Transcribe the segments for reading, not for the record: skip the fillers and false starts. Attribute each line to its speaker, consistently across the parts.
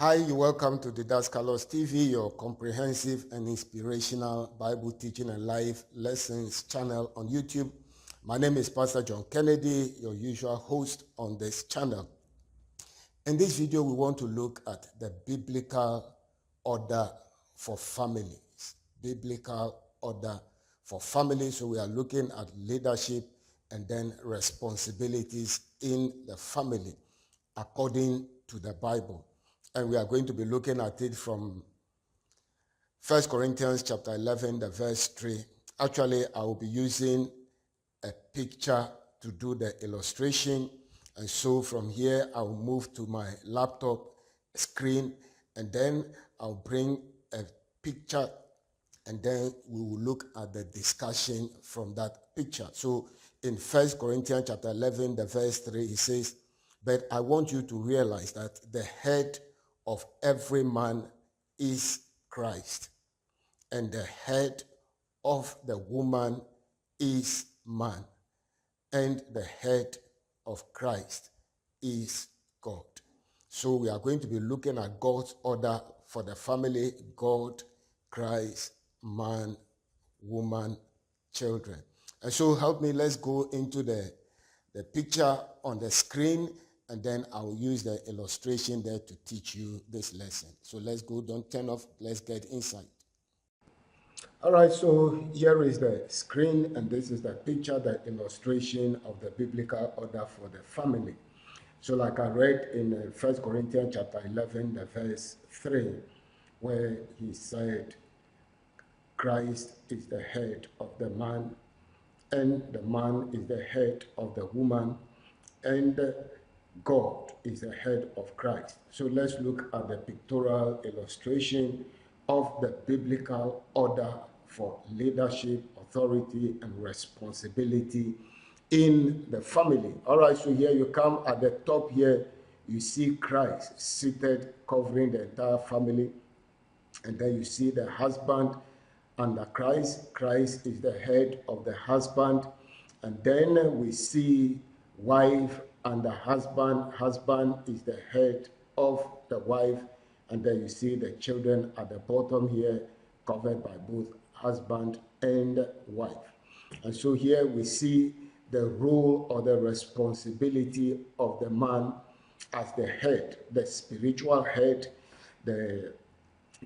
Speaker 1: Hi, you're welcome to the Daskalos TV, your comprehensive and inspirational Bible teaching and life lessons channel on YouTube. My name is Pastor John Kennedy, your usual host on this channel. In this video, we want to look at the biblical order for families. Biblical order for families. So we are looking at leadership and then responsibilities in the family according to the Bible. And we are going to be looking at it from 1 Corinthians chapter 11, the verse 3. Actually, I will be using a picture to do the illustration. And so from here, I'll move to my laptop screen and then I'll bring a picture and then we will look at the discussion from that picture. So in 1 Corinthians chapter 11, the verse 3, he says, "But I want you to realize that the head of every man is Christ, and the head of the woman is man, and the head of Christ is God." So we are going to be looking at God's order for the family: God, Christ, man, woman, children. And so help me, let's go into the picture on the screen, and then I'll use the illustration there to teach you this lesson. So let's go, don't turn off, let's get inside. All right, so here is the screen, and this is the picture, the illustration of the biblical order for the family. So like I read in 1 Corinthians chapter 11, the verse 3, where he said, Christ is the head of the man, and the man is the head of the woman, and God is the head of Christ. So let's look at the pictorial illustration of the biblical order for leadership, authority, and responsibility in the family. All right, so here you come at the top here, you see Christ seated covering the entire family, and then you see the husband under Christ. Christ is the head of the husband. And then we see wife under husband. Husband is the head of the wife. And then you see the children at the bottom here, covered by both husband and wife. And so here we see the role or the responsibility of the man as the head, the spiritual head, the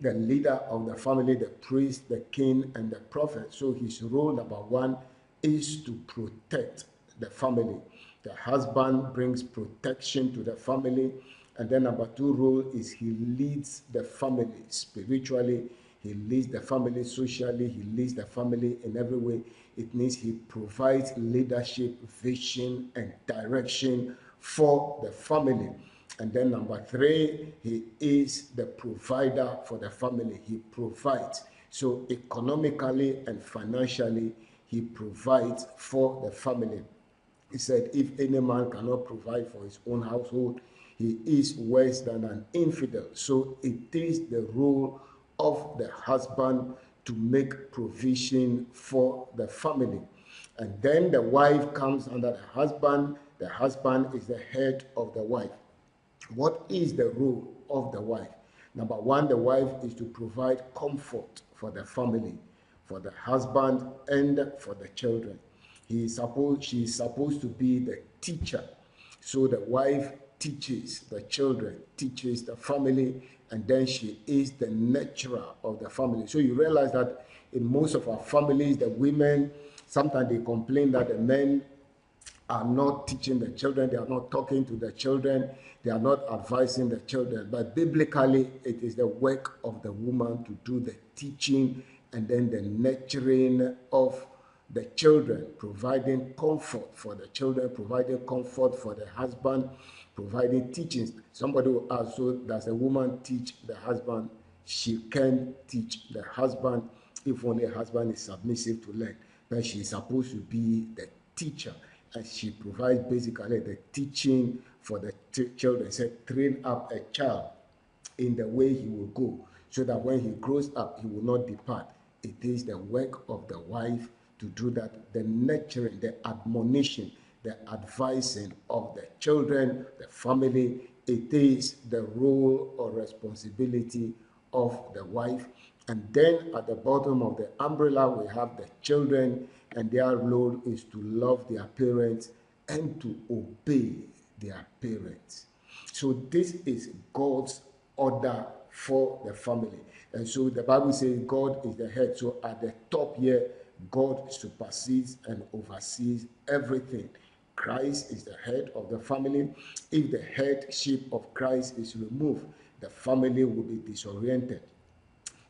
Speaker 1: leader of the family, the priest, the king, and the prophet. So his role, number one, is to protect the family. The husband brings protection to the family. And then number two role is he leads the family spiritually. He leads the family socially. He leads the family in every way. It means he provides leadership, vision, and direction for the family. And then number three, he is the provider for the family. He provides. So economically and financially, he provides for the family. He said, if any man cannot provide for his own household, he is worse than an infidel. So it is the role of the husband to make provision for the family. And then the wife comes under the husband. The husband is the head of the wife. What is the role of the wife? Number one, the wife is to provide comfort for the family, for the husband, and for the children. She is supposed to be the teacher. So the wife teaches the children, teaches the family, and then she is the nurturer of the family. So you realize that in most of our families, the women, sometimes they complain that the men are not teaching the children, they are not talking to the children, they are not advising the children. But biblically, it is the work of the woman to do the teaching and then the nurturing of the children, providing comfort for the children, providing comfort for the husband, providing teachings. Somebody will ask, so does a woman teach the husband? She can teach the husband if only a husband is submissive to learn. But she is supposed to be the teacher. And she provides basically the teaching for the children. Said, train up a child in the way he will go, so that when he grows up, he will not depart. It is the work of the wife to do that, the nurturing, the admonition, the advising of the children, the family, it is the role or responsibility of the wife. And then at the bottom of the umbrella, we have the children, and their role is to love their parents and to obey their parents. So this is God's order for the family. And so the Bible says God is the head. So at the top here, God supersedes and oversees everything. Christ is the head of the family. If the headship of Christ is removed, the family will be disoriented.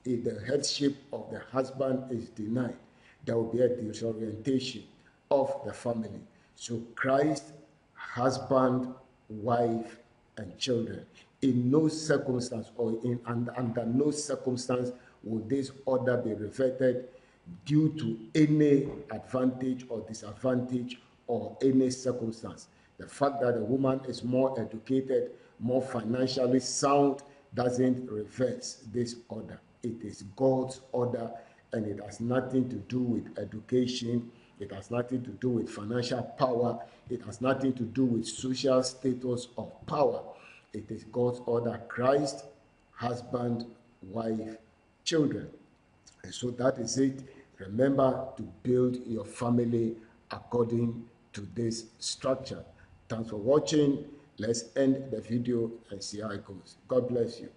Speaker 1: If the headship of the husband is denied, there will be a disorientation of the family. So Christ, husband, wife, and children. In no circumstance or under no circumstance will this order be reverted due to any advantage or disadvantage or any circumstance. The fact that the woman is more educated, more financially sound, doesn't reverse this order. It is God's order, and it has nothing to do with education. It has nothing to do with financial power. It has nothing to do with social status of power. It is God's order. Christ, husband, wife, children. And so that is it. Remember to build your family according to this structure. Thanks for watching. Let's end the video and see how it goes. God bless you.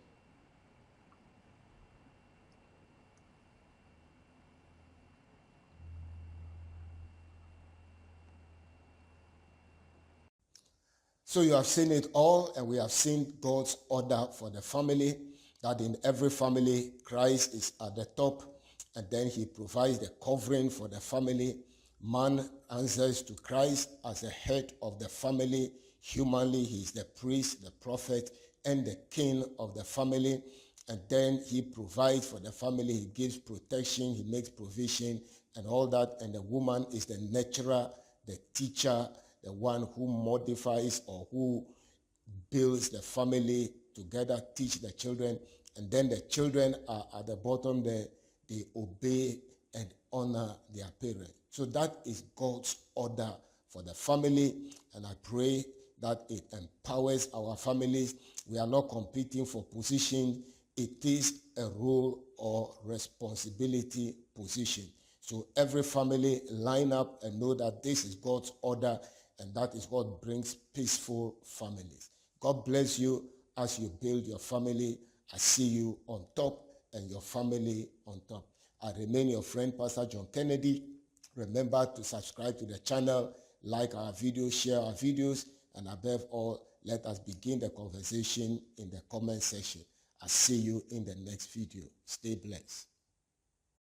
Speaker 1: So you have seen it all, and we have seen God's order for the family, that in every family, Christ is at the top, and then he provides the covering for the family. Man answers to Christ as the head of the family. Humanly, he is the priest, the prophet, and the king of the family. And then he provides for the family. He gives protection, he makes provision, and all that. And the woman is the nurturer, the teacher, the one who modifies or who builds the family together, teach the children. And then the children are at the bottom there. They obey and honor their parents. So that is God's order for the family. And I pray that it empowers our families. We are not competing for position. It is a role or responsibility position. So every family line up and know that this is God's order, and that is what brings peaceful families. God bless you as you build your family. I see you on top and your family on top. I remain your friend, Pastor John Kennedy. Remember to subscribe to the channel, like our videos, share our videos, and above all, let us begin the conversation in the comment section. I'll see you in the next video. Stay blessed.